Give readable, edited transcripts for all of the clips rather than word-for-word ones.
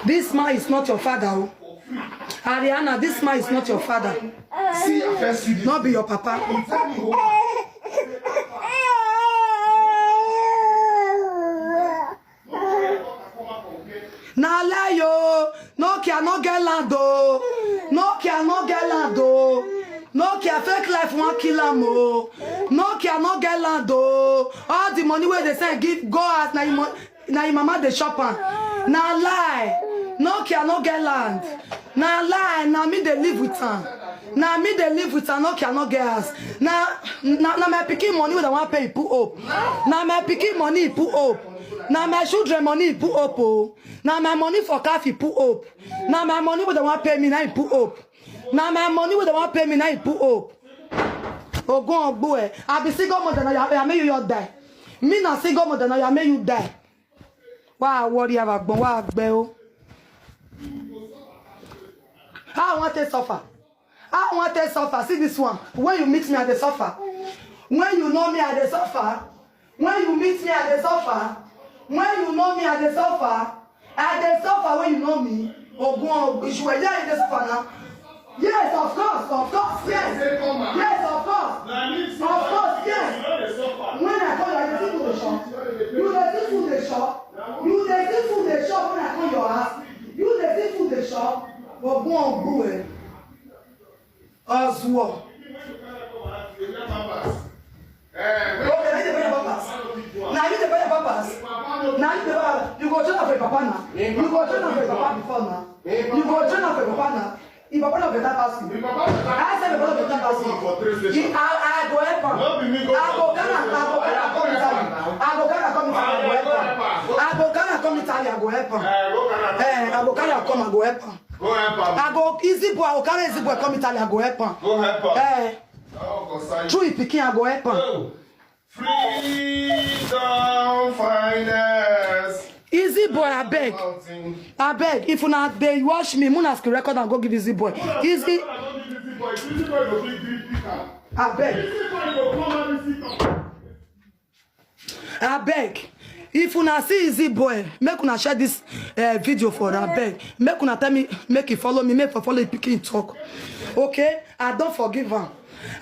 This man is not your father. Ariana, this man is not your father. Not be your papa. Now lie yo. No can no get land. No can no get land. No can fake life one kill am. No can no get land. All the money where they say give go ask now your mama the shop am. Now lie. No can no get land. Now lie. Now me they live with her. Now me they live with her. No can no get house. Now my picking money when I want pay put up. Now my picking money put up. Now my children money put up. Oh. Now my money for coffee put up. Now my money when they want pay me now put up. Now my money when they want pay me now put up. Oh go on boy. I be single mother now I make you die. Me not single mother now I make you die. Why worry about bon? Why bell? I want to suffer. I want to suffer. See this one. When you meet me at the suffer. When you know me at the suffer. When you meet me at the suffer. When you know me at the suffer. At the suffer when you know me. Oh go you were there in the suffer now. Yes, of course, yes. Yes, of course. Of course, yes. When I call you, the food the shop. You the food the shop when I come your house. You the food the shop. Oh go Oswald. Now you the better papas. Now you go turn off your papa now. You go turn off your papa before now. You go turn off your papa now. If papa not better pass you. I said papa not better pass you. I go help him. I go Ghana come Italy. I go help him. I go Ghana come I go help him. I go easy boy. I go carry easy boy come Italy. I go help him. Go help him. True picking. I go help him. Freedom finance. Easy boy, I beg. If you not they watch me, Munaski record and go give easy boy. Easy. I beg. If you not see easy boy, make una share this video for that beg. Make una tell me, make it follow me, make for follow picking talk. Okay? I don't forgive him.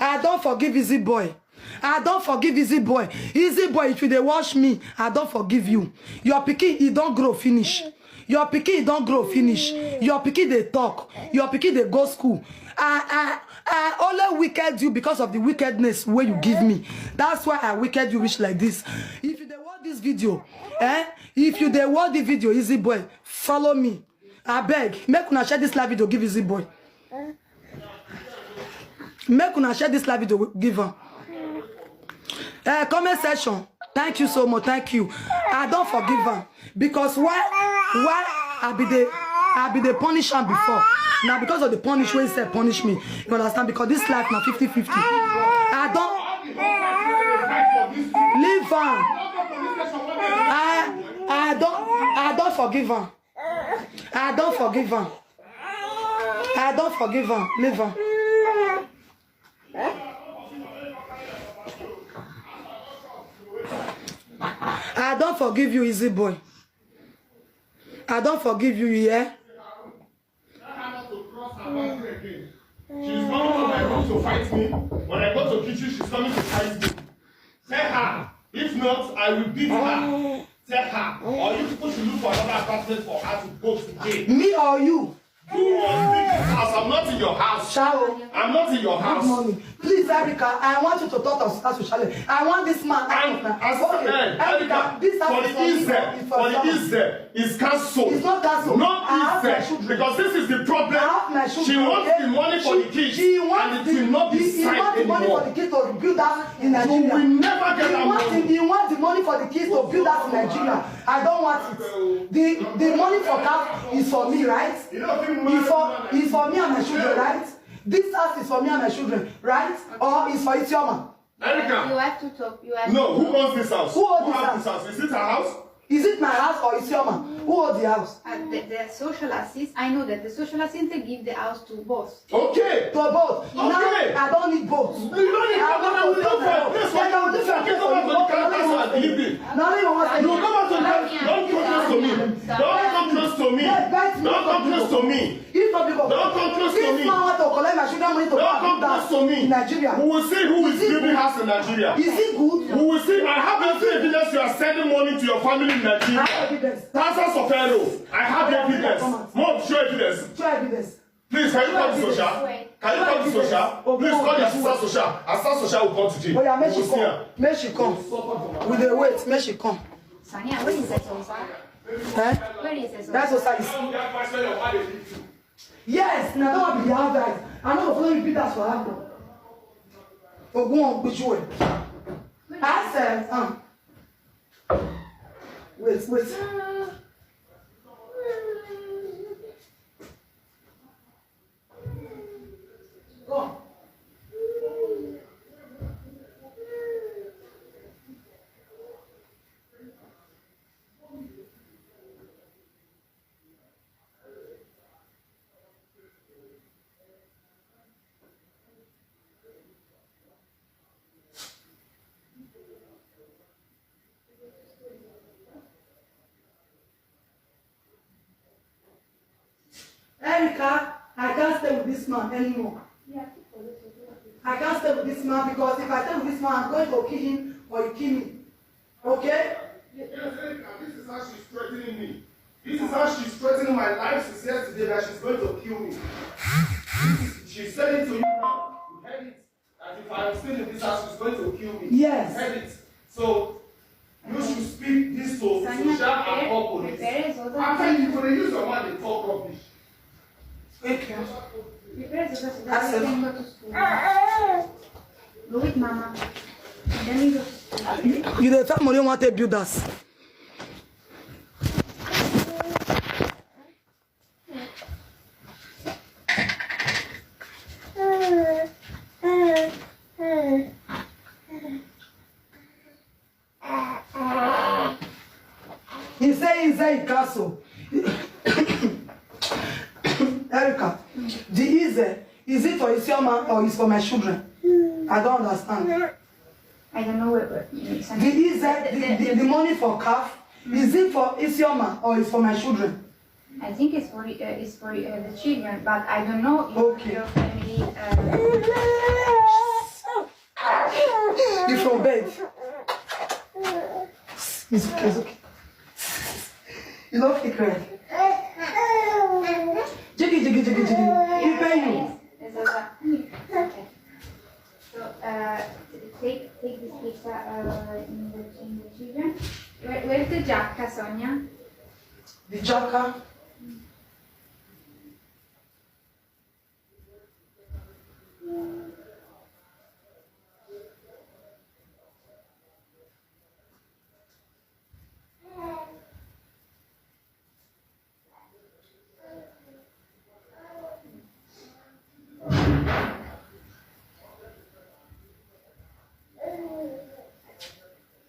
I don't forgive easy boy. I don't forgive easy boy. Easy boy, if you they wash me, I don't forgive you. Your pikin, he don't grow finish. Your pikin, he don't grow finish. Your pikin, they talk. Your pikin, they go school. I only wicked you because of the wickedness where you give me. That's why I wicked you rich like this. If you they watch this video, if you they watch the video, easy boy, follow me. I beg, make una share this live video, give easy boy. Make una share this live video, give her. Comment section. Thank you so much. Thank you. I don't forgive her because why I be the punish him before. Now because of the punish where he said punish me. You understand? Because this life now 50-50. I don't leave her. I don't forgive her. I don't forgive her. I don't forgive her. Leave her. I don't forgive you, easy boy. I don't forgive you, yeah? She's coming to my room to fight me. When I go to kitchen, she's coming to fight me. Tell her. If not, I will beat her. Tell her. Or you people should look for another apartment for her to go today. Me or you? You are in this house. I'm not in your house. Shao. I'm not in your house. Good morning. Please, Erica, I want you to talk to us socially. I want this man out of now. Okay, Erica, this for the Israel is cancelled. It's not cancelled. Not Israel. Because this is the problem. I have my children. She wants the money for the kids. She wants and it will not be signed anymore. She wants the money for the kids to build that in Nigeria. You will never get that money. He wants the money for the kids to build that in Nigeria. I don't want it. The money for that is for me, right? It's for me and my children, right? This house is for me and my children, right? Or it's for Isioma? Erica. You have to talk. No, who owns this house? Who owns this house? Is it her house? Is it my house or Isioma? Who owns the house? The social assist. I know that the social assistant give the house to both. Okay. To both. Okay. where? I don't need both. You don't need both. I will look for a place where you will just go back to the character so I believe it. You go back to the character. Don't come close to me. Don't come close to me. Don't come close to me. Don't come close to me. Don't come close to me. Nigeria. We will see who is building house in Nigeria. Is it good? We will see. I have evidence you are sending money to your family in Nigeria. Thousands of euros. I have evidence. Mom, show evidence. Show evidence. Please, can you call the social? Can you call the social? Please call the assistant social. Assistant social will come today. Oh yeah, make she come. Make she come. With the wait, make she come. Sonia, where is that social? Eh? Where is that social? That's social. Yes, now don't want to be half guys. I know follow repeat that for half though. Oh, go on, which way? I said, wait. Go on. Erica, I can't stay with this man anymore. I can't stay with this man because if I stay with this man, I'm going to kill him or you kill me. Okay? Yes, Erica, this is how she's threatening me. This is how she's threatening my life since yesterday that she's going to kill me. She said it to you now. You heard it. That if I am still in this house, she's going to kill me. Yes. You heard it. So, you should speak this to social and call police. After you going to use your mind to talk rubbish. Okay. Go with Mama. Then we go. You the family want to build us. He say inside castle. Erica, the easy, is it for Isioma or is for my children? I don't understand. I don't know where. The easy, the money for calf, is it for Isioma or is for my children? I think it's for the children, but I don't know if Okay. your family. You from bed. It's okay. You don't feel correct. Jiggy. You pay you. Okay. So take this pizza in the children. Where's the giacca, Sonia? The jacker.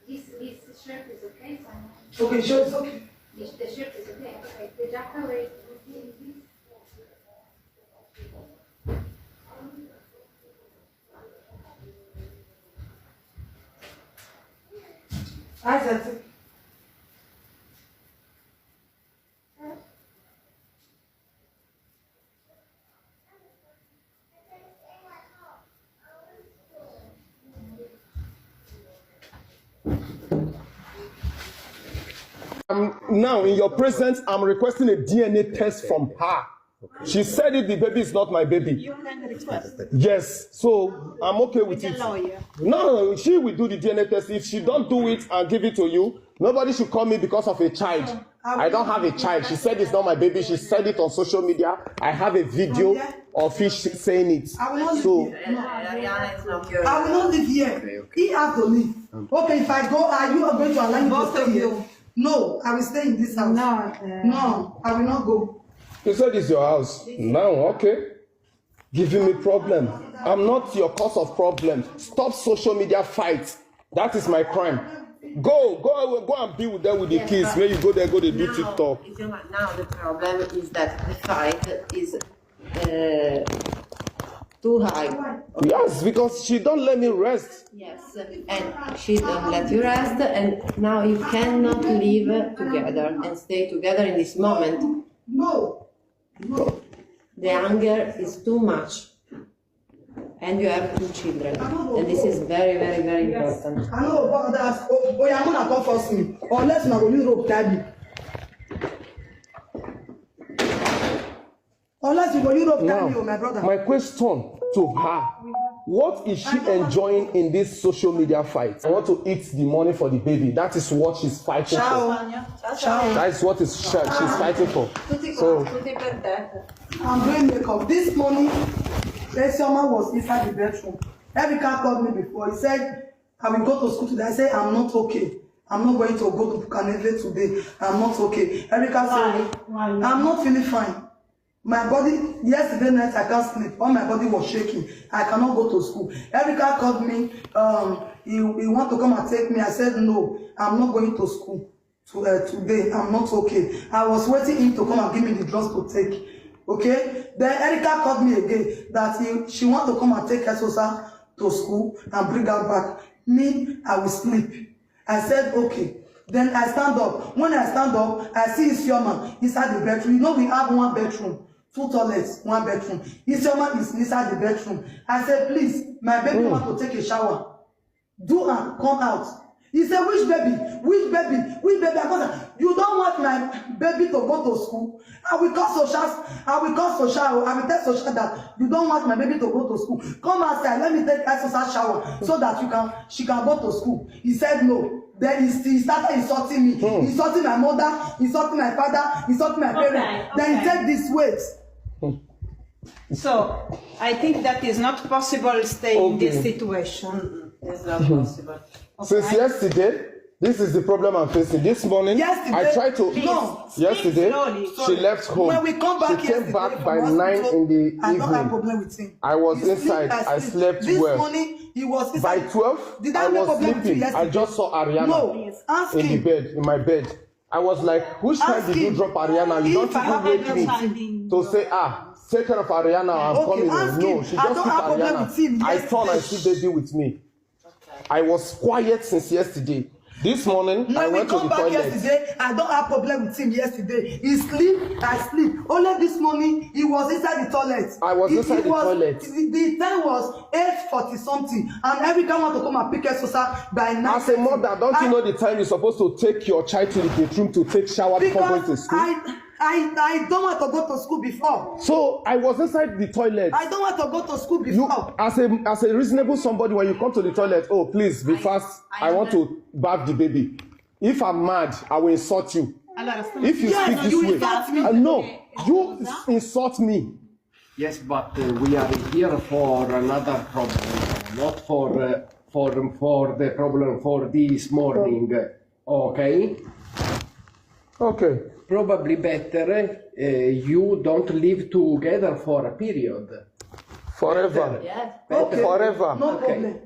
This shirt is okay, Sonia. Okay, sure, it's okay. The shirt is okay. Okay. The giacca, where is this? I said it. Now, in your presence, I'm requesting a DNA test from her. Okay. She said it, the baby is not my baby. You can request. Yes, so I'm okay with it. No, she will do the DNA test. If she don't do it and give it to you, nobody should call me because of a child. I don't have a child. She said it's not my baby. She said it on social media. I have a video of her saying it. I will not live So, here. No. I will not live here. He has to leave. Okay, if I go, are you going to allow me to stay here? No, I will stay in this house. No, I will not go. you said it's your house. Now, okay. Giving me problem. I'm not your cause of problem. Stop social media fight. That is my crime. Go and be with them with the kids. Where you go there, go they do TikTok. Now the problem is that the fight is too high. Yes, because she don't let me rest. Yes, and she don't let you rest, and now you cannot live together and stay together in this moment. No. The anger is too much, and you have 2 children, and this is very, very, very important. I know about that. Oh, you're gonna come force me. Unless you go use rope tie me. Unless you go use rope tie me, oh my brother. My question to her, what is she enjoying in this social media fight? I want to eat the money for the baby. That is what she's fighting for. Ciao. That is what she's fighting for. So, I'm doing makeup. This morning, someone was inside the bedroom. Erica called me before. He said, I will go to school today. I said, I'm not okay. I'm not going to go to Canada today. I'm not okay. Erica said, I'm not feeling fine. My body, yesterday night, I can't sleep. All my body was shaking. I cannot go to school. Erica called me. He want to come and take me. I said, no, I'm not going to school today. I'm not okay. I was waiting him to come and give me the drugs to take. Okay? Then Erica called me again that she want to come and take Esosa to school and bring her back. Me, I will sleep. I said, okay. Then I stand up. When I stand up, I see Isioma inside the bedroom. You know we have 1 bedroom. 2 toilets, 1 bedroom. Isioma is inside the bedroom. I said, please, my baby want to take a shower. Do and come out. He said, which baby? Which baby? Which baby? I said, you don't want my baby to go to school? I will call social. I will tell social that you don't want my baby to go to school. Come outside, let me take a social shower so that she can go to school. He said no. Then he started insulting me, insulting my mother, insulting my father, insulting my parents. Then he take this weight. So, I think that is not possible stay in this situation. It's not possible. since yesterday, this is the problem I'm facing. This morning, I tried to. No. Yesterday, she left home. When we come back, she came back by 9 in the I don't have evening. problem with him. I was inside. I slept this well. Morning, he was By inside. 12, Did I I make was problem with you sleeping. yesterday? I just saw Ariana No. Ask in the him. bed, in my bed. I was like, which time Ask did you him. drop Ariana? You If I don't have even problem wake with me to say, take care of Ariana, I'm Okay, coming. ask No, him. she I just don't took have problem with him Ariana. I yesterday. thought I see baby with me. I was quiet since yesterday. This morning, I When we went to the come back toilet. yesterday, I don't have problem with him yesterday. He sleep, I sleep. Only this morning, he was inside the toilet. I was inside the toilet. The time was 8:40 something, and every time I want to come and pick Esosa by 9. As a mother, don't you know the time you're supposed to take your child to the bedroom to take shower before going to Because school? I don't want to go to school before. So I was inside the toilet. I don't want to go to school You, before. as a reasonable somebody, when you come to the toilet, oh please be fast. I want to bath the baby. If I'm mad, I will insult you. If you Yes, speak this you way, insult me. No, you insult me. Yes, but we are here for another problem, not for the problem for this morning. Okay? Okay. Probably better you don't live together for a period. Forever. Yes. Okay. Forever. No problem.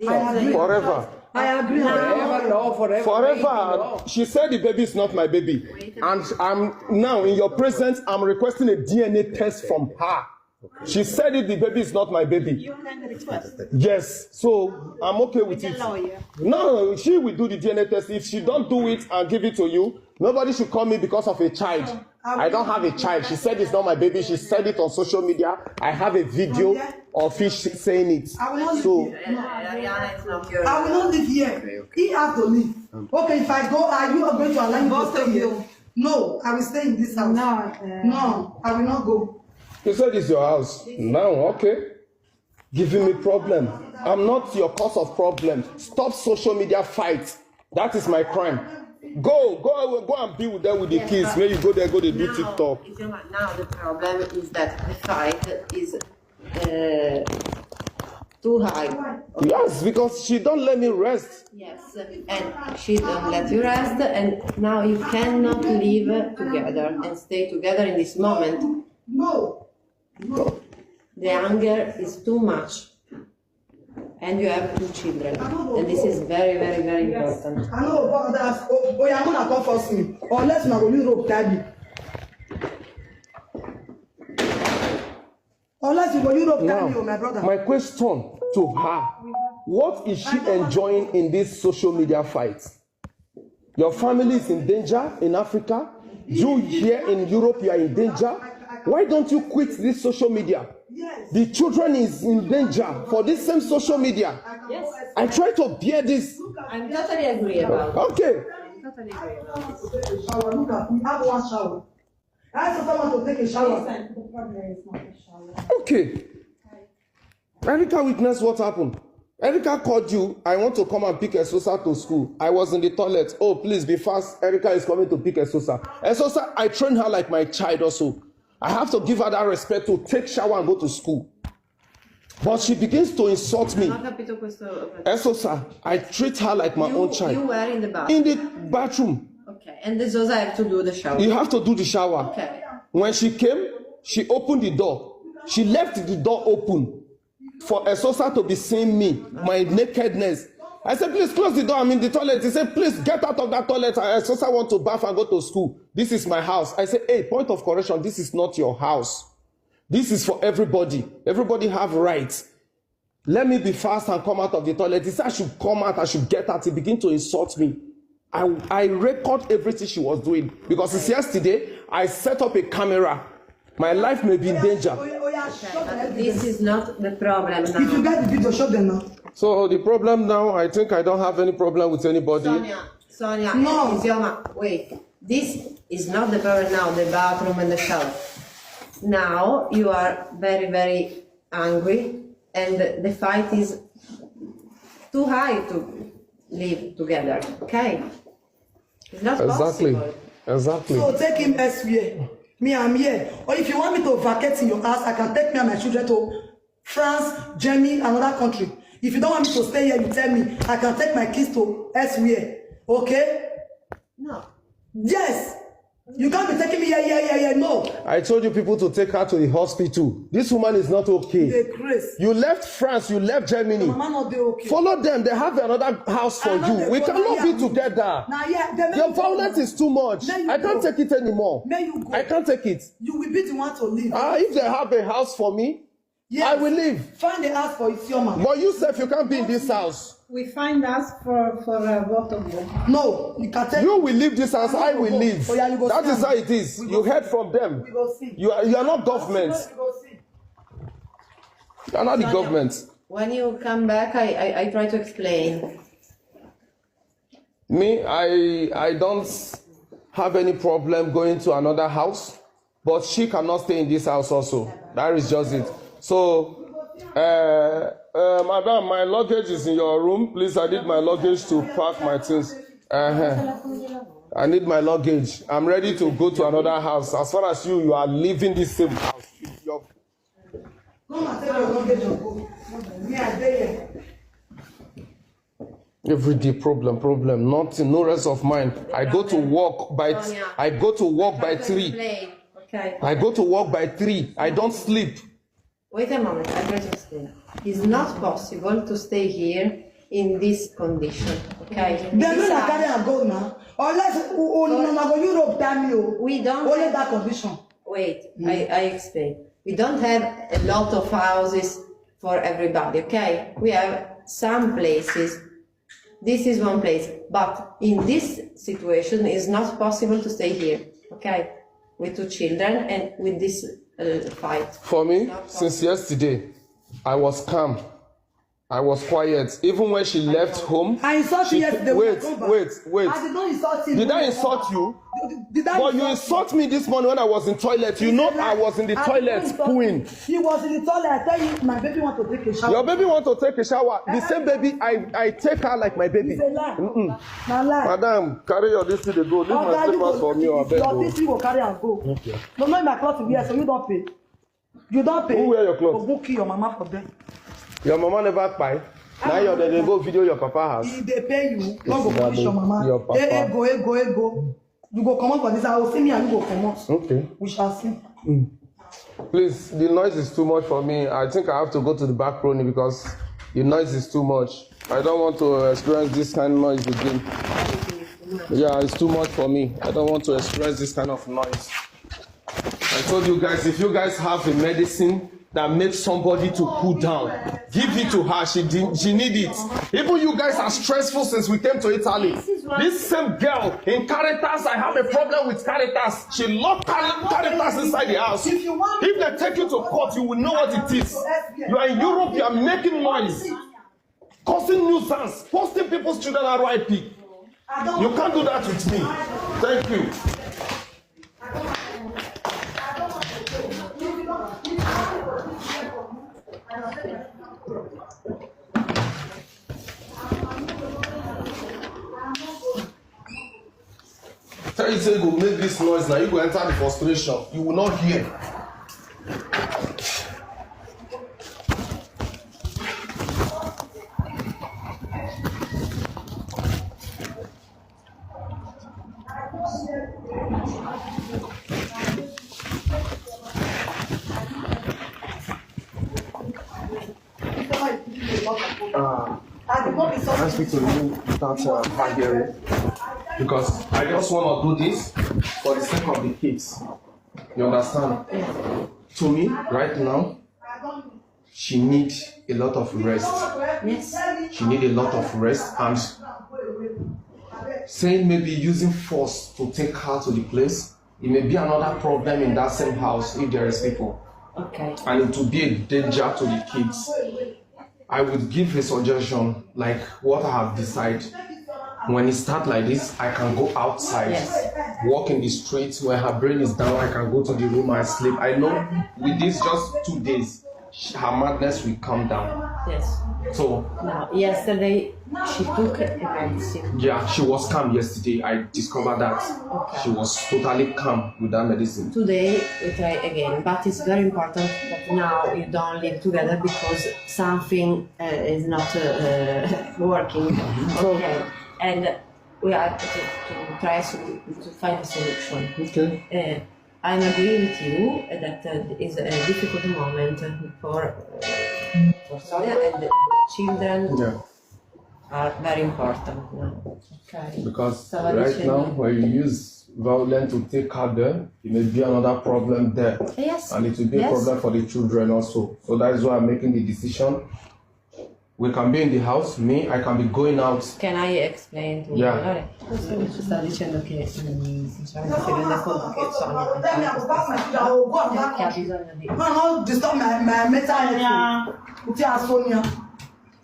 I agree. Forever. I agree. Forever, no, forever. Forever. maybe, no. She said the baby is not my baby. And I'm now in your presence, I'm requesting a DNA test from her. She said it, the baby is not my baby. You can request. Yes, so I'm okay with it. lawyer. No, she will do the DNA test. If she don't do it and give it to you, nobody should call me because of a child. I don't have a child. She said it's not my baby. She said it on social media. I have a video of her saying it. I will not So, live here. Ariana is not your. I will not live here. He has to leave. Okay, if I go, are you going to allow me to stay here? No, I will stay in this house. No, I will not go. you said it's your house. Now, okay. Giving me problem. I'm not your cause of problem. Stop social media fight. That is my crime. Go and be with them with the kids. When you go there, go to do TikTok. Now the problem is that the fight is too high. Yes, because she don't let me rest. Yes, and she don't let you rest, and now you cannot live together and stay together in this moment. No. The anger is too much, and you have 2 children, and this is very, very, very important. I know about that. Oh, you're going to come force me. Unless you go use rope tie me. Unless you go Europe, tell Now, me, my brother. my question to her, what is she enjoying in this social media fight? Your family is in danger in Africa. You here in Europe, you are in danger. Why don't you quit this social media? Yes. The children is in danger for this same social media. Yes, I try to bear this. I'm totally agree about it. Okay. Totally agree about it. Shower, look at me. Have one shower. I asked someone to take a shower. Okay. Erica witnessed what happened. Erica called you. I want to come and pick Esosa to school. I was in the toilet. Oh, please be fast. Erica is coming to pick Esosa. Esosa, I train her like my child also. I have to give her that respect to take shower and go to school. But she begins to insult me. Non ho capito questo. Esosa, I treat her like my own You child. were in the bath. In the bathroom. Okay, and this was I have to do the shower. You have to do the shower. Okay. When she came, she opened the door. She left the door open for Esosa to be seeing me, my nakedness. I said, please close the door. I'm in the toilet. He said, please get out of that toilet. Esosa want to bath and go to school. This is my house. I said, hey, point of correction. This is not your house. This is for everybody. Everybody have rights. Let me be fast and come out of the toilet. He said I should come out, I should get out. He began to insult me. I record everything she was doing. Because since yesterday, I set up a camera. My life may be in danger. But this is not the problem If you now. get the video, show them now. So the problem now, I think I don't have any problem with anybody. Sonia, No. Isioma, wait. This is not the problem now, the bathroom and the shower. Now you are very, very angry and the fight is too high to live together, okay? It's not Exactly. possible. Exactly. So take him elsewhere. Me, I'm here. Or if you want me to vacate in your house, I can take me and my children to France, Germany, another country. If you don't want me to stay here, you tell me. I can take my kids to elsewhere. Okay? No. Yes. You can't be taking me here. No. I told you people to take her to the hospital. This woman is not okay. The grace. You left France, you left Germany. Mama not dey okay. Follow them. They have another house for I know you. they We follow cannot be you. together. Now, yeah, they make Your you go. violence is too much. May you I can't go. take it anymore. May you go. I can't take it. You will be the one to leave. If they have a house for me, Yes. I will leave. Find the house for Isioma. But you said you can't be in this house. We find us for both of you. No, you can take. You will leave this house. I will leave. Oh, yeah, you go That see is am. how it is. We You go heard from them. We go see. You are not government. We go see. You are not the Sonia, government. When you come back, I try to explain. Me, I don't have any problem going to another house, but she cannot stay in this house also. That is just it. So, madam, my luggage is in your room. Please, I need my luggage to pack my things. I need my luggage. I'm ready to go to another house. As far as you are leaving this same house. Come and take your luggage and go. Me, I dey here. Everyday problem, nothing, no rest of mind. I go to work by 3. Explain. Okay. I go to work by 3. I don't sleep. Wait a moment, I try to explain. It's not possible to stay here in this condition, okay? Then This no house- carry am go now. Unless na go Europe tell me o. We don't Only have- that condition. Wait, I explain. We don't have a lot of houses for everybody, okay? We have some places. This is one place, but in this situation, it's not possible to stay here, okay? With 2 children and with this fight. For me, since yesterday, I was calm. I was quiet. Even when she left home, I insult you yesterday. when I come back. wait. I did not insult you. Did I insult you? Did I But you insult me this morning when I was in toilet. You know I was in the toilet pooing. He was in the toilet. I tell you, my baby want to take a shower. Your baby want to take a shower. The same baby, I take her like my baby. It's a lie. Na lie. Madam, carry your this to the go. Leave my Oga, you slippers for me or I beg your you. this you go carry am go. Okay. No, not my cloth to wear, so you don't pay. You don't pay. Who wear your cloth? Go kill your mama for them. Your mama never buy. Now you're they go video your papa house. If they pay you, don't go punish your mama. Your papa. Go. You go come out for this. I will see me and you go come out. Okay. We shall see. Please, the noise is too much for me. I think I have to go to the back room because the noise is too much. I don't want to experience this kind of noise again. Yeah, it's too much for me. I don't want to experience this kind of noise. I told you guys, if you guys have a medicine that makes somebody to cool down. Give it to her. She need it. Even you guys are stressful since we came to Italy. This same girl in Caritas, I have a problem with Caritas. She locked Caritas inside the house. If they take you to court, you will know what it is. You are in Europe, you are making noise, causing nuisance, posting people's children RIP. You can't do that with me. Thank you. Tell you say you go make this noise now, you go enter the frustration. You will not hear. I speak to you without arguing, because I just want to do this for the sake of the kids. You understand? To me, right now, she needs a lot of rest. Yes. She needs a lot of rest, and saying maybe using force to take her to the place, it may be another problem in that same house if there is people. Okay. And it will be a danger to the kids. I would give a suggestion like what I have decided. When it starts like this, I can go outside, walk in the streets. When her brain is down, I can go to the room and sleep. I know with this just 2 days, her madness will calm down. Yes. So Now, yesterday she took a medicine. yeah, she was calm yesterday. I discovered that she was totally calm with that medicine. Today we try again, but it's very important that now you don't live together because something is not working. Okay, and we have to try to find a solution. Okay. I agree with you that is a difficult moment for Sonia, and the children are very important now. Okay. Because So right now, when you use violence to take her there, it may be another problem there. Yes. And it will be a problem for the children also. So that is why I'm making the decision. We can be in the house, me, I can be going out. Can I explain to you? Yeah. Ci sta dicendo che sinceramente si rende conto che Sonia che ha bisogno di No, disturb my mental. Sonia.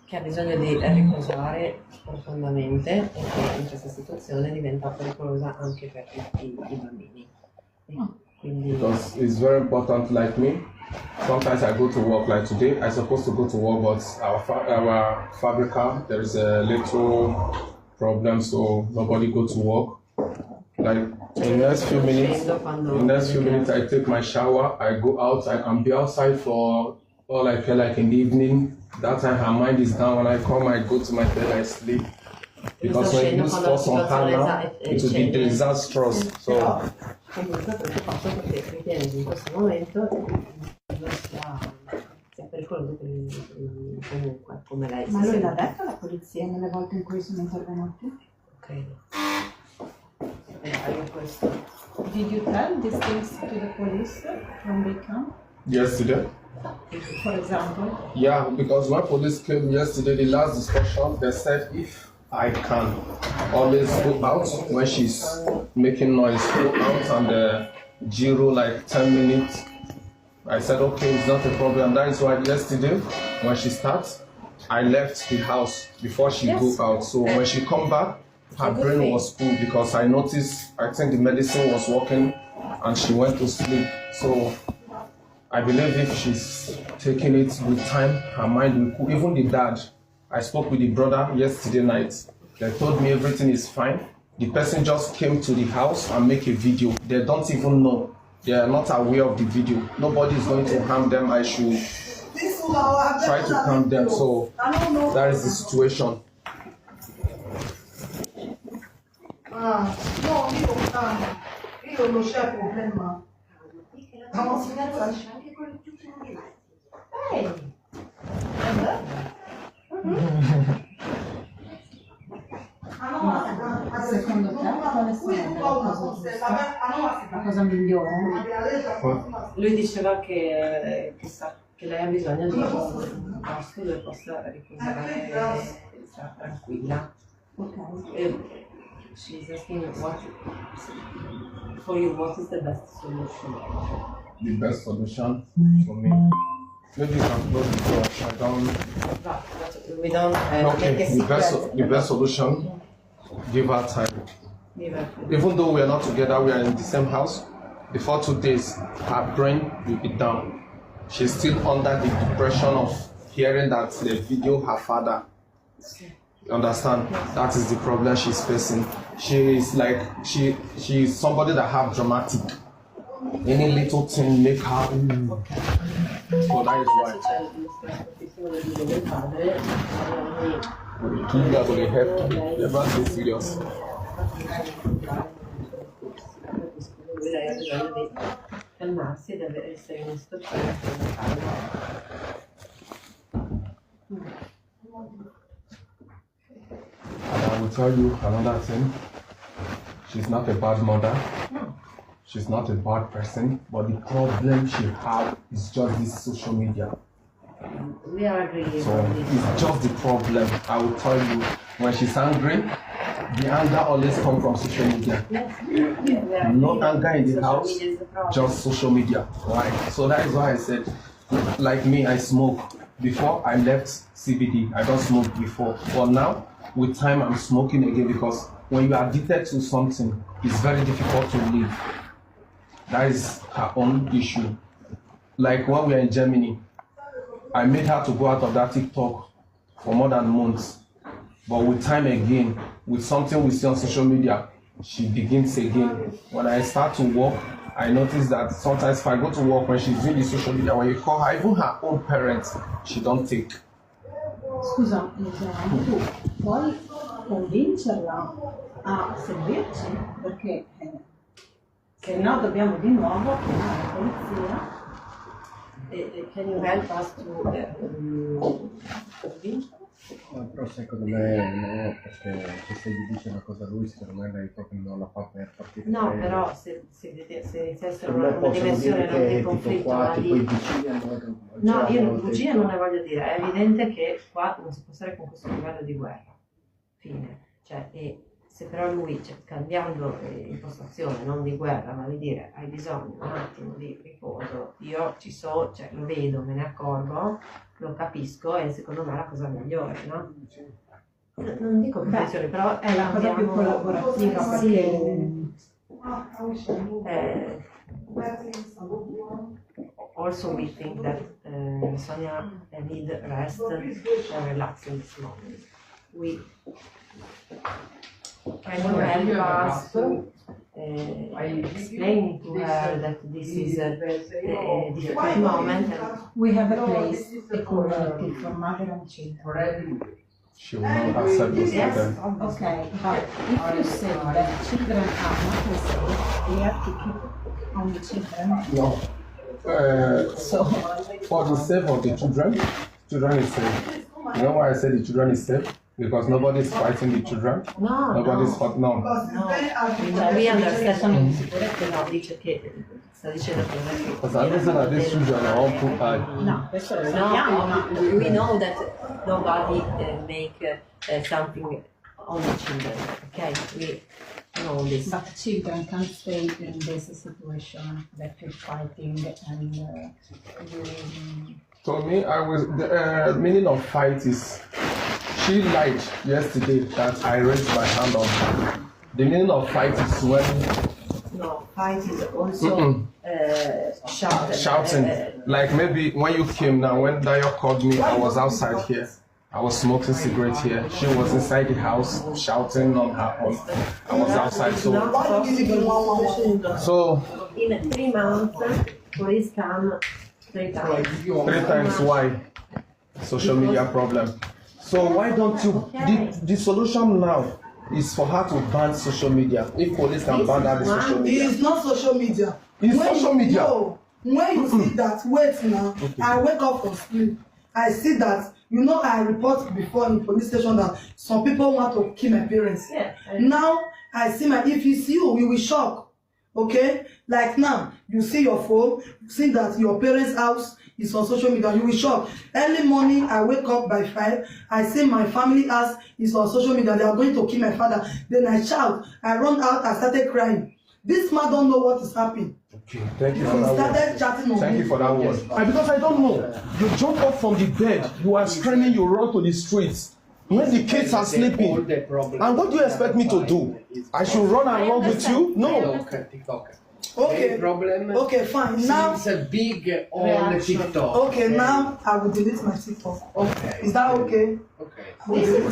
che ha bisogno di riposare profondamente e che in questa situazione diventa pericolosa anche per i bambini. Quindi Because it's very important, like me. Sometimes I go to work, like today, I'm supposed to go to work, but our fabrica, there is a little problem, so nobody go to work. Like in the next few minutes, I take my shower, I go out, I can be outside for all I feel like in the evening. That time her mind is down. When I come, I go to my bed, I sleep. Because when you use force on her now, it will be disastrous. So comunque questo fatto perché ritiene che in questo momento sia pericoloso per i bambini comunque, come lei Ma lui l'ha detto alla polizia nelle volte in cui sono intervenuti? credo. Questo. Did you tell these things to the police when they come? yesterday. For example? Yeah, because when police came yesterday, the last discussion, they said if I can always go out when she's making noise, go out and zero like 10 minutes. I said, okay, it's not a problem. That is why yesterday, when she starts, I left the house before she go out. So when she come back, her brain was full because I noticed, I think the medicine was working and she went to sleep. So I believe if she's taking it with time, her mind will cool. Even the dad, I spoke with the brother yesterday night. They told me everything is fine. The person just came to the house and make a video. They don't even know. They are not aware of the video. Nobody is going to harm them. I should try to calm them. So that is the situation. Io non c'è problema. Secondo te quale sarebbe la cosa migliore? Lui diceva che sa che lei ha bisogno di un posto dove possa riposare e stare tranquilla. Okay. She's asking what, for you, what is the best solution? The best solution for me. Maybe you can close the door. I don't. But we don't make a Okay, the secret. best solution, give her time. Give her- Even though we are not together, we are in the same house. Before 2 days, her brain will be down. She's still under the depression of hearing that the video her father. You understand? That is the problem she's facing. She is like she is somebody that have dramatic. Any little thing make her. So that is why. Tu la volevi help. Never be serious. Lei ha bisogno di calmarsi e di essere in una situazione calma. And I will tell you another thing. She's not a bad mother. She's not a bad person. But the problem she had is just this social media. We are agreeing So on this. it's just the problem. I will tell you, when she's angry, the anger always comes from social media. No anger in the house, just social media. Right? So that is why I said, like me, I smoke. Before I left CBD, I don't smoke before. But now, with time, I'm smoking again because when you are addicted to something, it's very difficult to leave. That is her own issue. Like when we are in Germany, I made her to go out of that TikTok for more than months. But with time again, with something we see on social media, she begins again. When I start to work, I notice that sometimes if I go to work, when she's doing the social media, when you call her, even her own parents, she don't take. Scusa, tu puoi convincerla a seguirci perché se no dobbiamo di nuovo chiamare la polizia. Can you help us to convince? Però secondo me no, perché se gli dice una cosa a lui, secondo me lei proprio non la fa per partire. No, bene. però se iniziassero Per me una possono dimensione dire di che tipo conflitto, qua, una tipo di... i vicini hanno... No, io c'erano bugie dei- non ne voglio dire, è evidente che qua non si può stare con questo livello di guerra. Fine. Cioè, e se però lui, cioè, cambiando impostazione, non di guerra, ma di dire hai bisogno un attimo di riposo, io ci so, cioè, lo vedo, me ne accorgo, lo capisco e secondo me è la cosa migliore, no? Non dico comprensione, però È la cosa più collaborativa sì. perché Also, we think that Sonia need rest and relax in this moment. We can you help us to explain to her that this is a difficult moment and we have a place, a community for mother and children. She will not accept this Yes. again. Okay, but if you say that children are not the same, we have to keep on the children. No. So For the sake of the children is safe. You know why I say the children is safe? Because nobody is fighting the children. Nobody's fighting. No. Cioè, we understand che no, dice che sta dicendo che non è che Because I know that these children are all too high. no, questo lo sappiamo, ma no, we know that nobody make something on the children, okay? We know this. but children can't stay in this situation that you're fighting and To me, the meaning of fight is, she lied yesterday that I raised my hand on her. The meaning of fight is when No, fight is also shouting. Like maybe when you came now, when Dayo called me, I was outside here. I was smoking cigarette here. She was inside the house shouting on her own. I was outside, so in 3 months, police come 3 times. 3 times why? Social media problem. So why don't you? The solution now is for her to ban social media. If police can ban her the social media. It's not social media. It's social media. No, when you see that, wait now, I wake up from sleep. I see that, I report before in police station that some people want to kill my parents. Yeah. Now, I see if it's you will shock. Okay? Like now, you see your phone, you see that your parents' house is on social media. You will shock. Early morning, I wake up by 5. I see my family house is on social media. They are going to kill my father. Then I shout. I run out. I started crying. This man don't know what is happening. Okay, thank you for He that started word. chatting on Thank me. you for that word. Because I don't know. You jump up from the bed, you are screaming, you run to the streets. When the kids are sleeping. And what do you expect me to do? I should run along with you? No. Okay. Okay, fine. Now, It's a big on TikTok. okay, now I will delete my TikTok. Okay. Is that okay? Okay. This is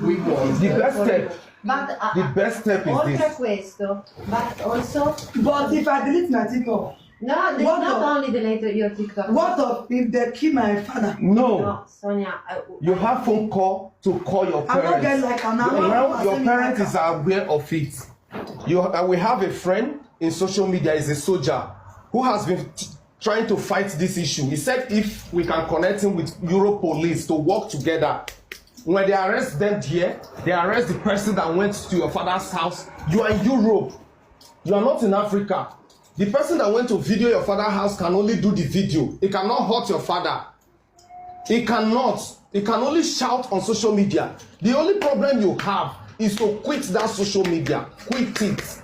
We want. The best step. but The best step is oltre this. questo, but also But if I delete my TikTok, no, What not of- only delete your TikTok. what of if they kill my father? No. No, Sonia. You have phone call to call your I'm not getting parents. like an Now your parent is aware of it. We have a friend in social media, is a soldier, who has been trying to fight this issue. He said if we can connect him with Euro police to work together, when they arrest them here, they arrest the person that went to your father's house. You are in Europe. You are not in Africa. The person that went to video your father's house can only do the video. He cannot hurt your father. He cannot. He can only shout on social media. The only problem you have is to quit that social media. Quit it.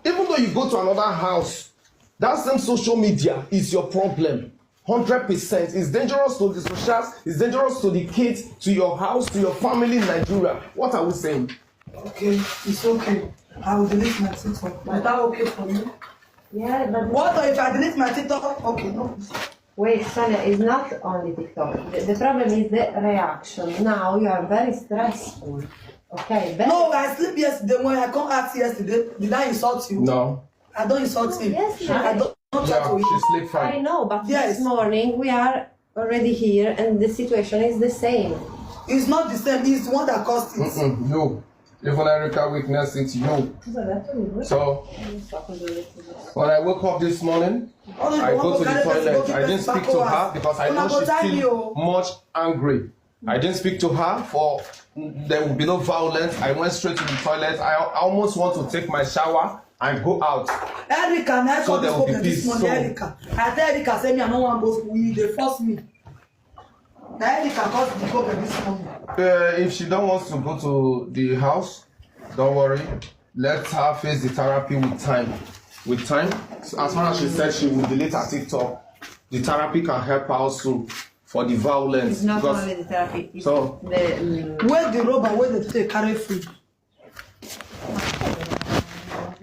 Even though you go to another house, that same social media is your problem. 100%. It's dangerous to the socials. It's dangerous to the kids, to your house, to your family in Nigeria. What are we saying? Okay, it's okay. I will delete my TikTok. Is that okay for you? Yeah, but What if I delete my TikTok? Okay, no. wait, Sonia, it's not only TikTok. The problem is the reaction. Now you are very stressful. Okay, No, I sleep yesterday when I come out yesterday. Did I insult you? No. I don't insult him. Yes, I don't chat Yeah, to she him. sleep I fine. know, but Yes. this morning we are already here and the situation is the same. It's not the same. It's the one that caused it. No. Even Erica witnessed it, you. So, when I woke up this morning, I go to the toilet. I didn't speak to her because I know she's still much angry. I didn't speak to her for there will be no violence. I went straight to the toilet. I almost want to take my shower and go out. Erica, I So called there this will be problem this peace. morning. So- Erica. I tell Erica, say me, I don't want to go school. They force me. Now Erica caused the problem this morning. If she don't want to go to the house, don't worry. Let her face the therapy with time. With time, as far as she said she will delete her TikTok, the therapy can help her also for the violence. It's not because- only the therapy, it's So- the Where the rubber, where they take carry food.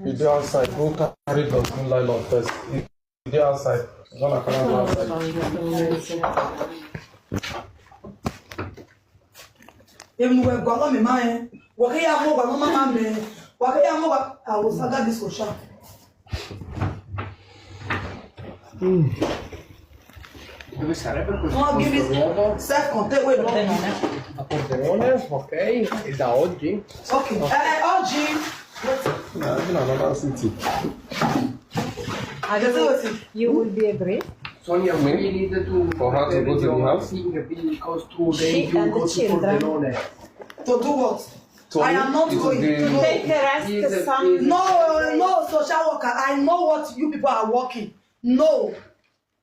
You dey outside, go carry dustbin nylon first. You dey outside, you're gonna carry go outside. Even when go on me man, what here mo go mama me, what here mo go I will saga this social. Dove sarebbe questo No, give posto it nuovo? self-contained way. A Pordenone, ok, e da oggi? Okay. Oggi, In another city. I just say what it. You will be agree? Sonia, we need to For her to go to the house? because today She you and go the to children. Pordenone. To do what? So I am not it will going. be- No. Take a rest, some. No, social worker. I know what you people are working. No.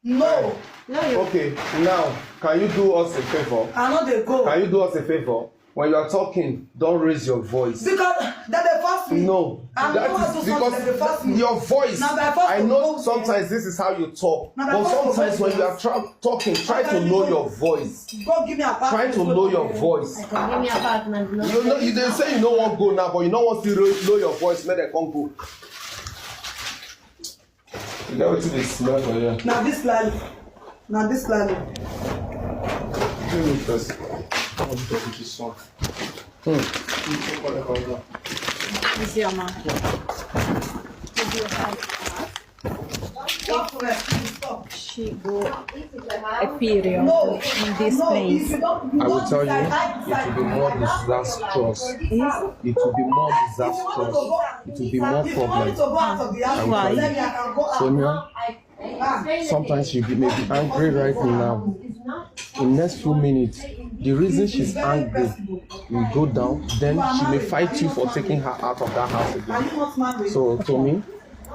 no, you Okay, now can you do us a favor? I know they go. Can you do us a favor? When you are talking, don't raise your voice. Because that they force me. No, I that know how to is talk, they force because me. your voice. Now, by force I to know go, sometimes this is how you talk, Now, by but force to sometimes go, when you are talking, try to know your voice. Go give me a pass. Try to know your voice. give me apartment. No. You know, you dey say you no wan go now, but you no wan still know your voice. Make dem come go. You get wetin dey smell for here? Now this line. Now this line. Give me first. I wan talk with this one. Siamo. Stop. She go a period No. in this No, place. if you don't, I will don't tell you, decide, it will be more disastrous. It will be more disastrous. It will be more If you want me problem. to go out of the house, Why? tell me I can go out. Sonia, sometimes she may be angry right now. In next few minutes, the reason she's angry will go down. Then she may fight you for taking her out of that house Are again. you not married? So, Tommy,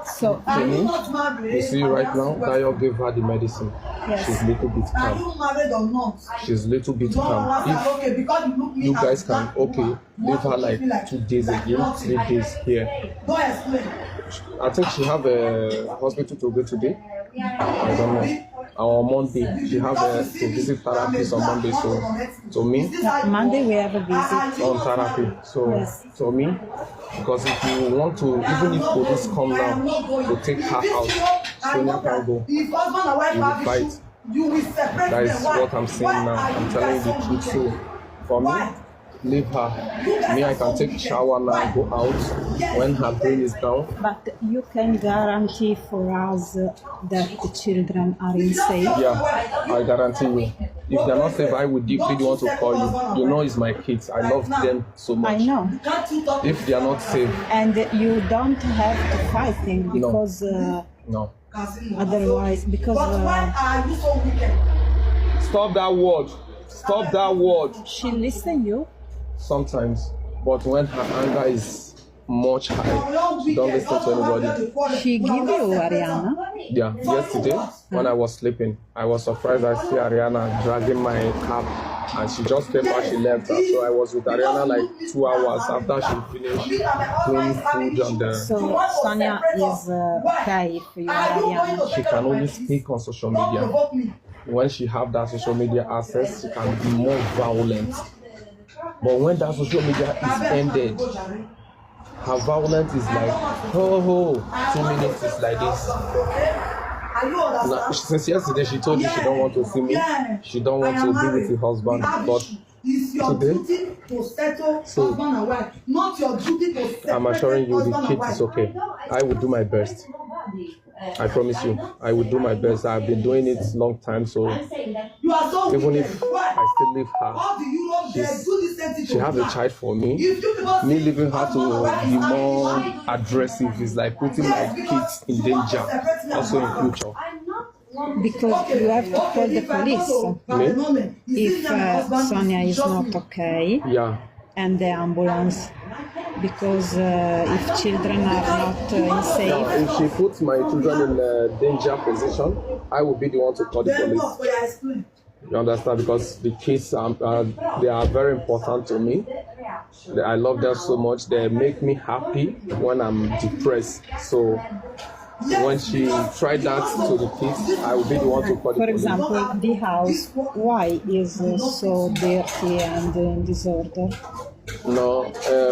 So Are you Tommy, not married? you see right now, Dayo gave her the medicine. Yes. She's little bit Are calm. you married or not? She's little bit Don't calm. understand. If Okay, because you look me you as guys can, black okay, woman, you leave want her to like treat me 2 days like again, nothing. 3 days here. Don't explain. I think she have a hospital to go today. I don't know. On Monday, she have to visit therapist on Monday. So to me, Monday we have a visit. on therapy. So Yes. to me, because if you want to, even if police come now to take her out, Sonia can go. If husband and wife You will have fight. issue, you will separate That is them. Why? what I'm saying Why now. are I'm you telling guys you the so truth. wicked? So for me, Why? leave her. Me, I can take shower now, go out. When her brain is down, But you can guarantee for us that the children are in safe. yeah, I guarantee you. If they're not safe, I would deeply want to call you. You know, it's my kids. I love them so much. I know. If they are not safe, And you don't have to fight them because no. otherwise, because But why are you so wicked? Stop that word. Stop that word. she listen you. Sometimes, but when her anger is much high, she don't listen to anybody. She give you Ariana. Yeah, yesterday when I was sleeping, I was surprised I see Ariana dragging my cap, and she just came out, she left her. So I was with Ariana like 2 hours after she finished doing food and So Sonia is okay if you are Ariana. she can only speak on social media. When she have that social media access, she can be more violent. But when that social media is ended, her violence is like, oh, 2 minutes is like this. Now, since yesterday, she told you she don't want to see me. She don't want to be with her husband. But it's your today, duty to settle so husband and wife, not your duty to separate I'm assuring you the husband and kid wife. is okay. I will do my best. I promise you, I will do my best. I've been doing it long time, so You are so even wicked. if Why? I still leave her, All the Europe they do this same thing she to has a black. child for me. If you people Me see leaving her husband and to wife be is more having issue, aggressive is like putting my kids in danger, also in future. Because you have to call the police if Sonia is not okay Yeah, and the ambulance. Because if children are not now safe, if she puts my children in a danger position, I will be the one to call the police. You understand? Because the kids they are very important to me. I love them so much. They make me happy when I'm depressed. So when she tried that to the kids, I will be the one to call the for police. example, the house, why is so dirty and in disorder? No,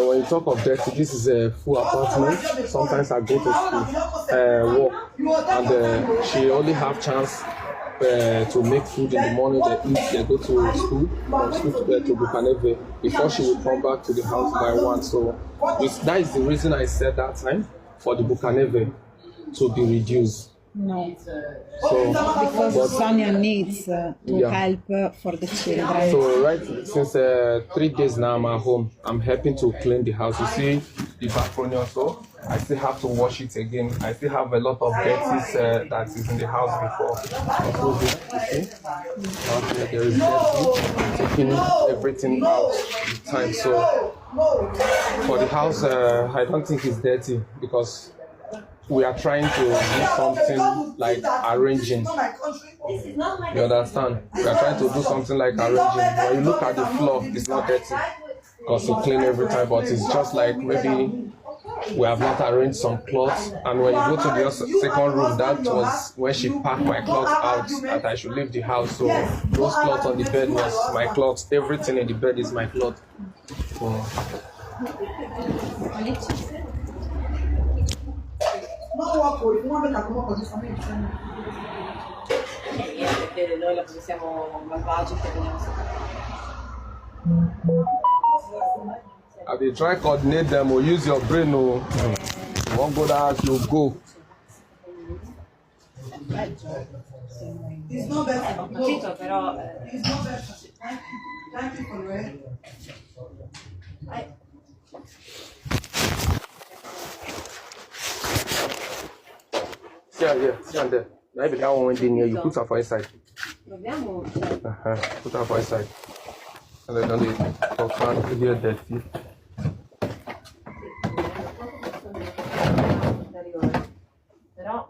when you talk of dirty, this is a full apartment. Sometimes I go to school, work, and she only have chance to make food in the morning. They eat, they go to school, from school to Bukaneve before she will come back to the house by 1. So that is the reason I said that time for the Bukaneve to be reduced. No, So, because Sonia needs to Yeah. help for the children. so right since 3 days now I'm at home. I'm helping to clean the house. You see the balcony also. I still have to wash it again. I still have a lot of dirty that is in the house before. Also here, you see, out here there is dirty. Taking everything out with time. So for the house, I don't think it's dirty because we are trying to do something like arranging. You understand? We are trying to do something like arranging. When you look at the floor, it's not dirty because we clean every time, but it's just like maybe we have not arranged some clothes. And when you go to the second room, that was when she packed my clothes out that I should leave the house. So those clothes on the bed was my clothes. Everything in the bed is my clothes. So, Noi la pensiamo malvagi che veniamo. I dey try coordinate them or use your brain. You won't go that you go. It's not better. Ho capito, però It's not better. Thank you for it. See here, see there. Now if that one went in here, you put her for inside. dobbiamo. Put her for inside. And then they confirm here dirty. Però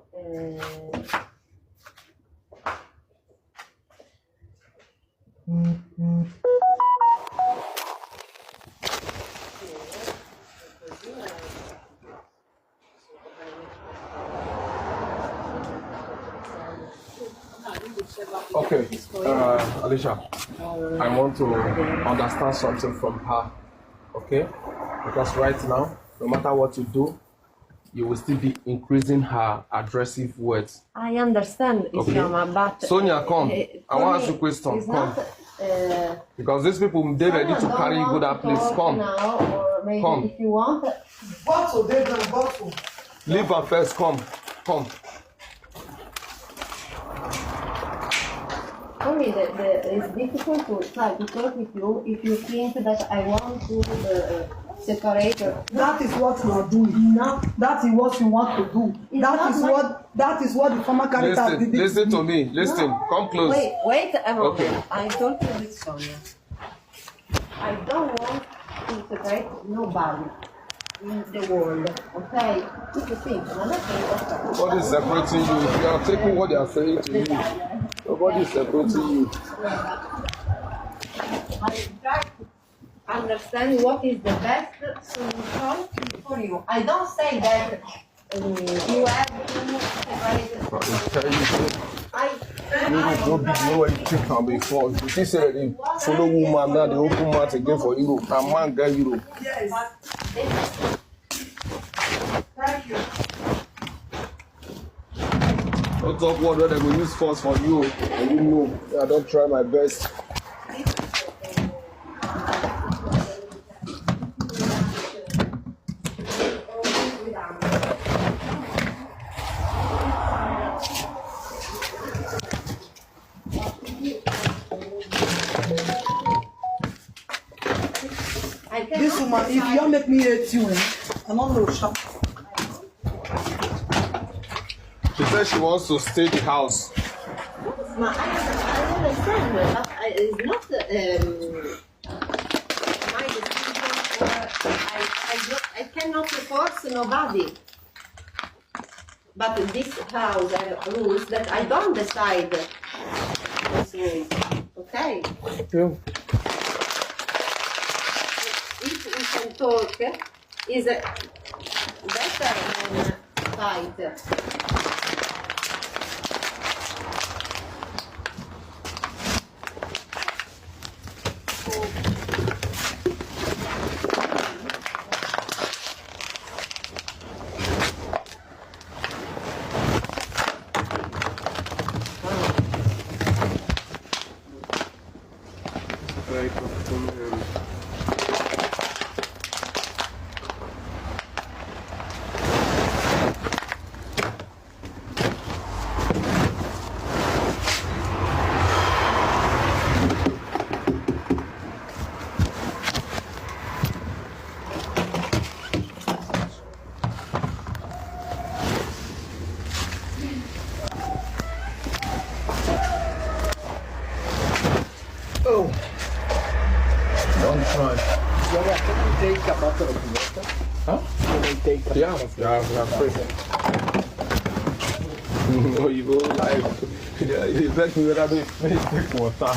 Okay, Alicia, I want to understand something from her, okay? Because right now, no matter what you do, you will still be increasing her aggressive words. I understand, Isioma, but... Sonia, come. I want to ask you a question. It's Come. not, because these people, they're ready to Sonia carry you don't go that want to place. talk Come. now, or maybe Come. if you want... Bottle, they done bottle. Leave her first. Come. Come. For me, it's difficult to try to talk with you if you think that I want to separate. That is what you are doing. No. That is what you want to do. It's That not is my- what the former character did. Listen to me. Listen. No. Come close. Wait a moment. Okay. I'm talking with Sonia. I don't want to separate nobody in the world, okay? If you think another thing, okay. Nobody is separating you. If you are taking what they are saying to you, nobody is separating you. I try to understand what is the best solution for you. I don't say that you have to separate. You will not be know anything can be for. She said they follow woman now, they open mouth again for Europe. And man get Europe. Yes. Thank you. Don't talk what they will use force for you. And you know, I don't try my best. This woman, if you don't make me hate you, I don't know. She said she wants to stay in the house. I understand, but it's not my decision. I cannot force nobody. But this house has rules that I don't decide this rules. Okay? Yeah. If we can talk, is better than fight. Oh. Don't try. Can I take a bottle of water? Huh? Can I take a Yeah, present. No, you go live. Yeah, you bet me whether they take water.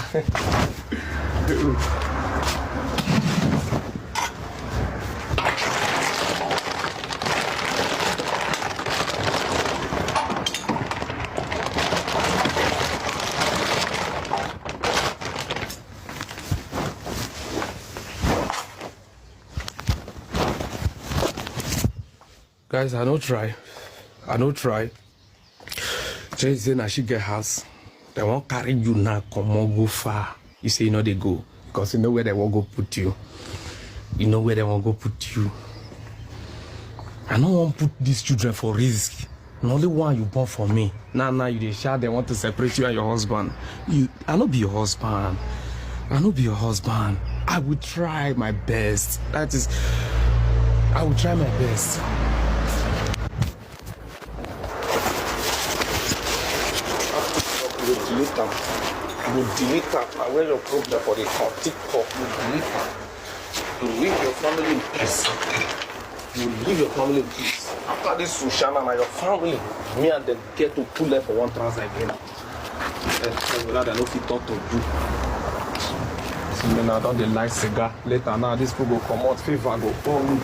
Guys, I don't try. Jay say na she get house. They won't carry you now, come on, go far. You say you know they go. Because you know where they won't go put you. You know where they won't go put you. I don't want to put these children for risk. The only one you born for me. Now you they shout they want to separate you and your husband. I not be your husband. I will try my best. I will try my best. You delete her. And when your problem for the TikTok, you delete her. You leave your family in peace. After this Sushana and your family, me and them get to pull them for one trouser again. And I don't fit talk to you. See me now, don't they like cigar. Later now, this people go come out, fever go pour me.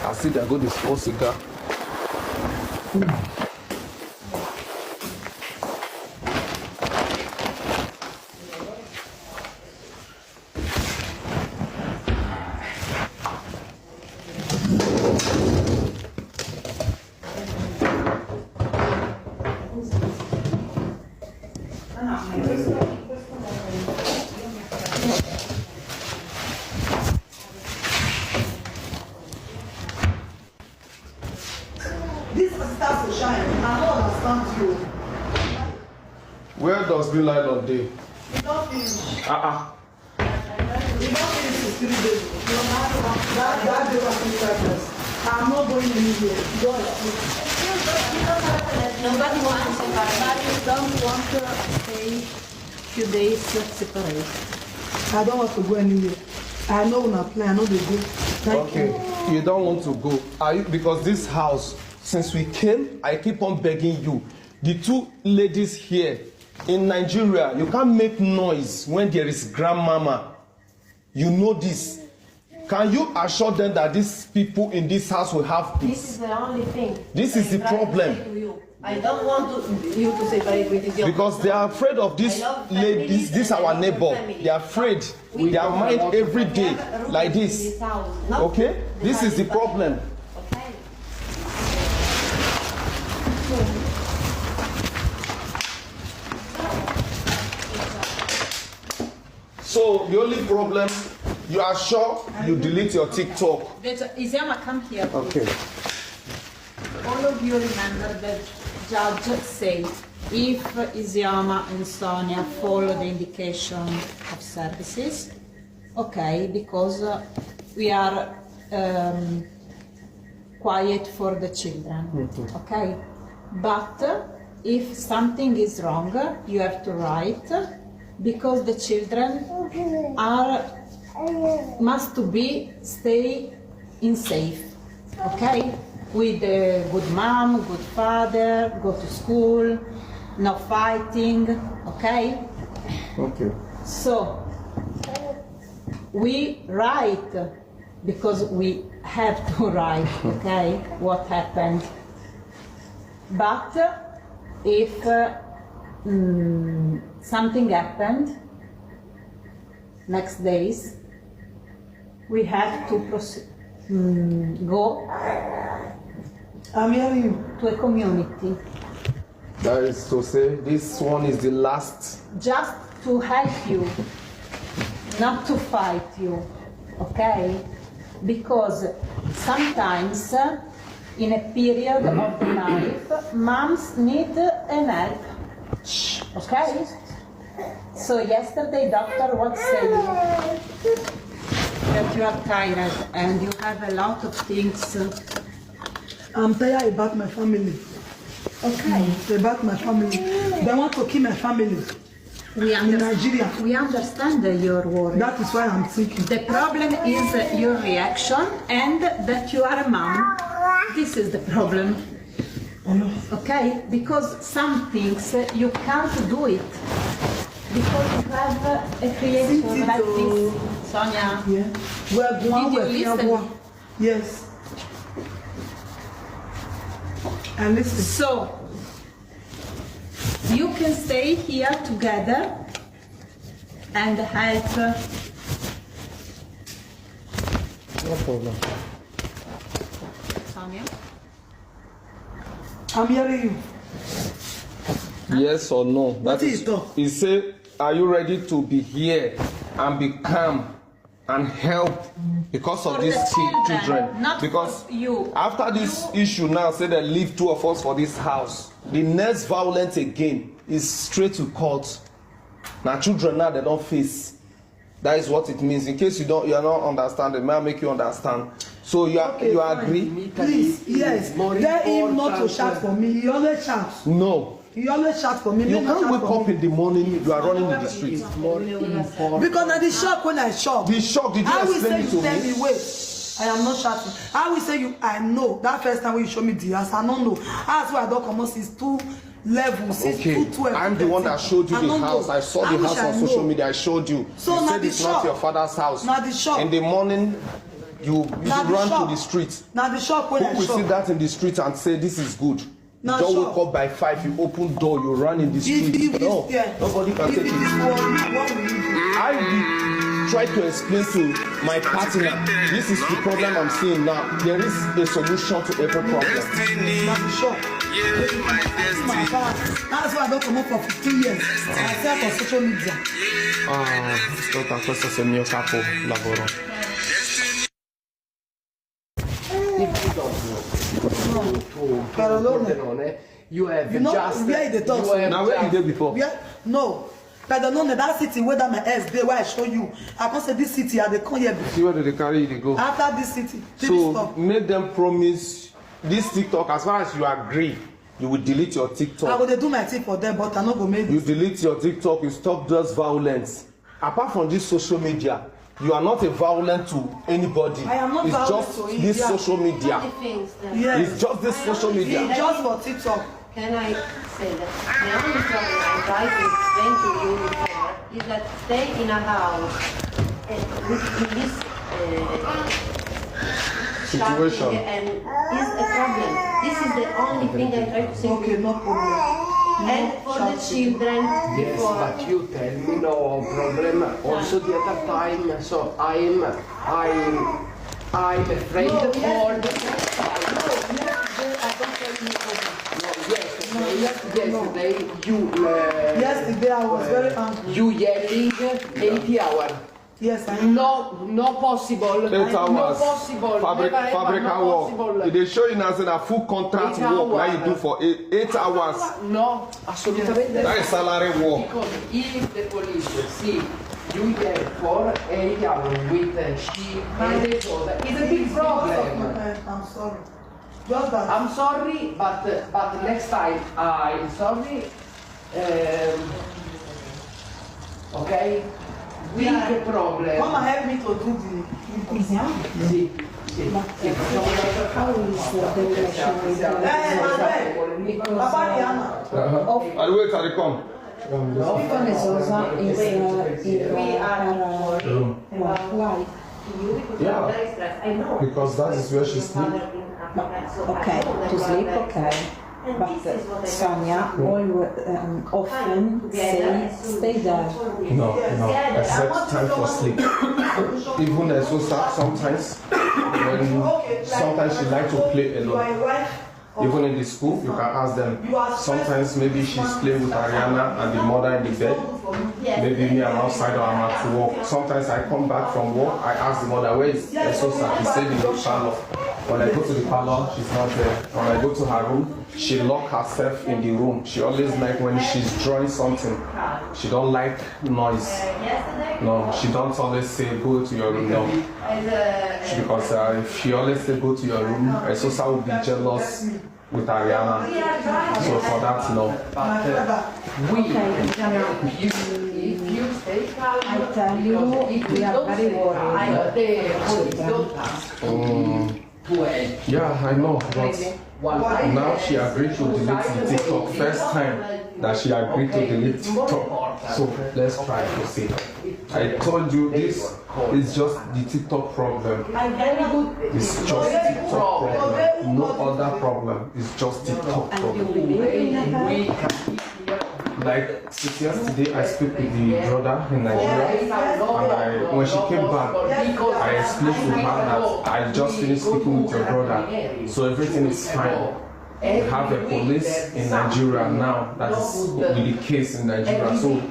I see they go dispose cigar. does green light on day? You don't finish. You don't finish in 3 days. That day was 3 days. I'm not going anywhere. Go ahead. Nobody wants to separate. You don't want to stay few days separate. I don't want to go anywhere. I know when I play, I know they go. Thank you. Okay, you don't want to go. Are you, because this house, since we came, I keep on begging you. The 2 ladies here in Nigeria, you can't make noise when there is grandmama. You know this. Can you assure them that these people in this house will have peace? This is the only thing. This is the problem. I don't want you to separate with this young Because they are afraid of these ladies, this our neighbor. They are afraid. They are mind every day like this. Okay? This is the problem. Okay. So the only problem, you are sure you delete your TikTok. Isiama, come here. Okay. All of you remember that judge said if Isiama and Sonia follow the indication of services, okay, because we are quiet for the children, okay? But if something is wrong, you have to write, because the children must to be stay in safe, okay? With a good mom, good father, go to school, no fighting, okay? Okay. So we write because we have to write, okay, what happened. But if something happened next days, we have to go I'm hearing you. to a community That is to say, this one is the last. just to help you, not to fight you, okay? Because sometimes in a period of the life, moms need an help, okay? So yesterday doctor was saying that you are tired and you have a lot of things. I'm tired about my family. Okay. About my family. They want to kill my family. We In Nigeria. We understand your worry. That is why I'm thinking. The problem is your reaction and that you are a mom. This is the problem. Oh no. Okay? Because some things you can't do it. Because you have a creation like this. Sonia. Yeah. Did you listen? Yes. And listen. So, you can stay here together and help. No problem. Sonia? I'm hearing you. Yes or no? What is it? He say, are you ready to be here and be calm and help because of For these the children? not Because for you. after this issue now, say they leave 2 of us for this house. The next violence again is straight to court. Now children now they don't face. That is what it means. In case you are not understanding, may I make you understand? So you agree? Please, yes. Tell him not to shout for me. He always shouts. No. He always shout for me. You Make him can't shout wake for up me. in the morning, you are running in the street. Because I the shock when I shock. The shock, did you I will explain say it you to tell me? me, wait. I am not shouting. I will say you, I know. That first time when you show me the house, I don't know. That's why I don't come on since 2 levels, since Okay, 212. I'm the one that showed you I the don't house. know. I saw I the wish house I on social know. media. I showed you. So you now said the it's not shop. your father's house. Now the shop. In the morning, you Now the run shop. to the street. Now the shop when Who I will see shop. that in the street and say this is good? Now You don't shop. wake up by 5, you open door, you run in the street. No, nobody can if take it is it. for you, what will you do? I will try to explain to my partner, this is the problem I'm seeing now. There is a solution to every problem. Now the shop. My father. That's why I don't come up for 15 years. I sell for social media. Questo è il mio capo lavoro. To Pordenone, you have You know just where the talks. you have Now where you just- did before? Where no. But I don't know that city where that my ex dey where I show you. I can't say this city I dey come here See where they carry you, they go. after this city. So make them promise this TikTok, as far as you agree, you will delete your I TikTok. go dey do my thing for them, but I no go make You this. delete your TikTok, you stop this violence. Apart from this social media, you are not a violent to anybody. I am not it's violent just to this India. social media. Things that Yes. It's just this social media. It's just for TikTok. Can I say that the only problem I try to explain to you before is that stay in a house in this Situation. shocking and is a problem. This is the only thing I try to say. Okay, no problem. And for the children, Yes, before. but you tell me no problem. Also the other time, so I'm afraid for the yesterday you Yesterday I was very angry. you yelling 80 hours. Yes, I know. No possible. 8 No hours. possible. Fabric, Never ever, fabrical no work. possible. They show you now saying a full contract 8 work now you hours. do for 8 hours. No, assolutamente. That is salary work. Because if the police see you yell for 8 hours with she and the father, it's a big problem. I'm sorry. Just that. I'm sorry, but next time I'm sorry. Okay? Big problem. Come and help me to do the. Sì, sì. How is the relation with Papa Diana. And wait till they come. Stefano Zosa is in her life? Yeah, because that is where she sleeps. Okay, to sleep, okay. But Sonia always, often say, stay there. No, except time for sleep. Even Esosa sometimes, sometimes she likes to play alone. My wife. Even in the school, you can ask them. Sometimes maybe she's playing with Ariana and the mother in the bed. Maybe me, I'm outside or I'm at work. Sometimes I come back from work, I ask the mother, where is Esosa? She said in the parlor. When I go to the parlor, she's not there. When I go to her room, she locks herself in the room. She always like when she's drawing something, she don't like noise. No, she don't always say go to your room. No, because if she always say go to your room, Esosa will be jealous with Ariana. So for that, no. But if you stay calm, I tell you, we are very worried. Yeah, I know, but now she agreed to delete the TikTok. First time that she agreed to delete TikTok. So let's try to see. I told you this is just the TikTok problem. It's just TikTok problem. No other problem. It's just TikTok problem. Like since yesterday, I spoke with the brother in Nigeria, and when she came back, I explained to her that I just finished speaking with your brother, so everything is fine. We have a police in Nigeria now. That is the case in Nigeria. So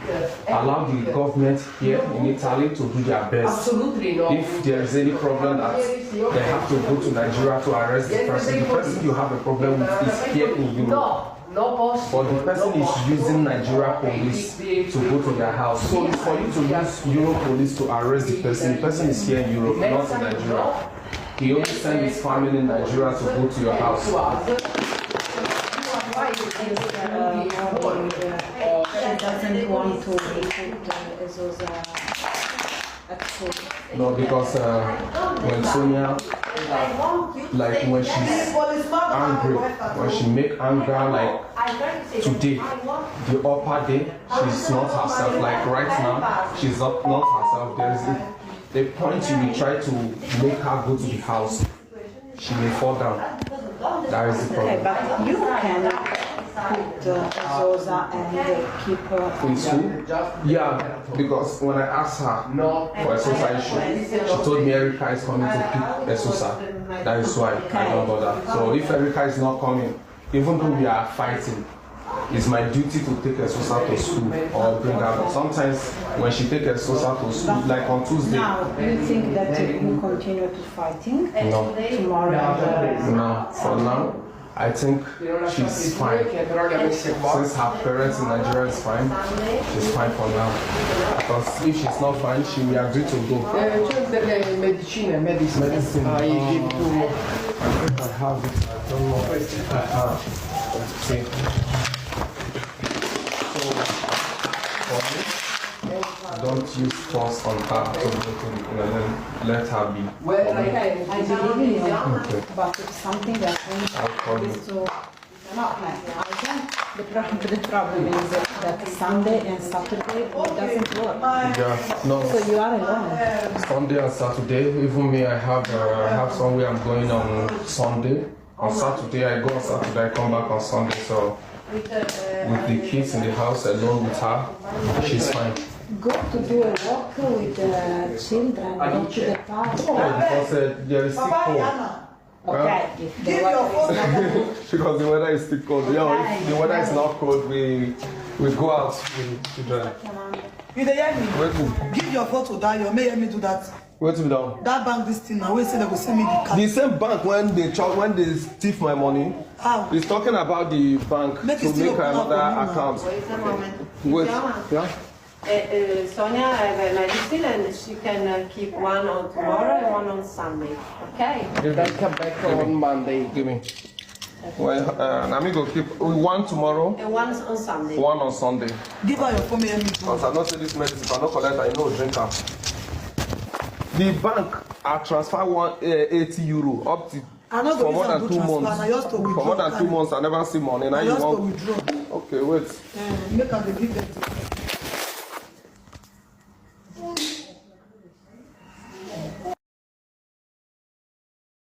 allow the government here in Italy to do their best. If there is any problem that they have to go to Nigeria to arrest the person you have a problem with is here in Europe. But the person is using Nigeria police to go to their house. So it's for you to use Euro police to arrest the person is here in Europe, not in Nigeria. He only sent his family in Nigeria to go to your house. She doesn't want to put Zosa at school. No, because when Sonia, like when she's angry, when she make anger, like today, the upper day, she's not herself. Like right now, she's not herself. There is a point you will try to make her go to the house. She may fall down. That is the Okay, problem. but you can put Zosa and keep her In school? Yeah, because when I asked her for a social issue, she told me Erica is coming to pick Esosa. That is why I don't bother. So if Erica is not coming, even though we are fighting, it's my duty to take Esosa to school or bring her. But sometimes when she takes Esosa to school, like on Tuesday, Now, do you think that you will continue to fighting no, tomorrow? no, for now. I think she's fine. Since her parents in Nigeria is fine, she's fine for now. Because if she's not fine, she will agree to go. C'è delle medicine. Medicine. I give to. I think I have it. I don't know. Okay. So, for me, don't use force on her to go to let her be. Well, Okay, I believe in you, Okay. but if something happens, I'll call you. so the problem is that Sunday and Saturday it doesn't work. Yeah, no. So you are alone. Sunday and Saturday, even me, I have somewhere I'm going on Sunday. On Saturday, I go on Saturday, I come back on Sunday. So with the kids in the house alone with her, she's fine. Go to do a walk with the children, go to the park. Because there is sick cold. Okay, if the Give weather your phone. is not good. Because the weather is still cold. Yeah, if the weather is not cold, we go out with children. You dey hear me? Wait to Give your phone to Dayo. May help me do that. wait to be done. That bank this thing now. We say they go send me the card. The same bank when they thief my money. How? He's talking about the bank Make it to still make open up another for me now. account. Wait a moment. Wait. Chiama. Yeah. Sonia have a medicine and she can keep one on tomorrow and one on Sunday. Okay? I come back on Monday. Give me. Well, I'm going to keep one tomorrow, And one on Sunday. one on Sunday. Give her your phone. May help me do. Because I not say this medicine, if I not collect, I know drink am. The bank I transfer 180 euro up to I no go for more use am than do 2 transfer. months. Na just to withdraw. For more than 2 months, I never see money. Now Na you just to want? withdraw. Okay, wait. Make her dey give them.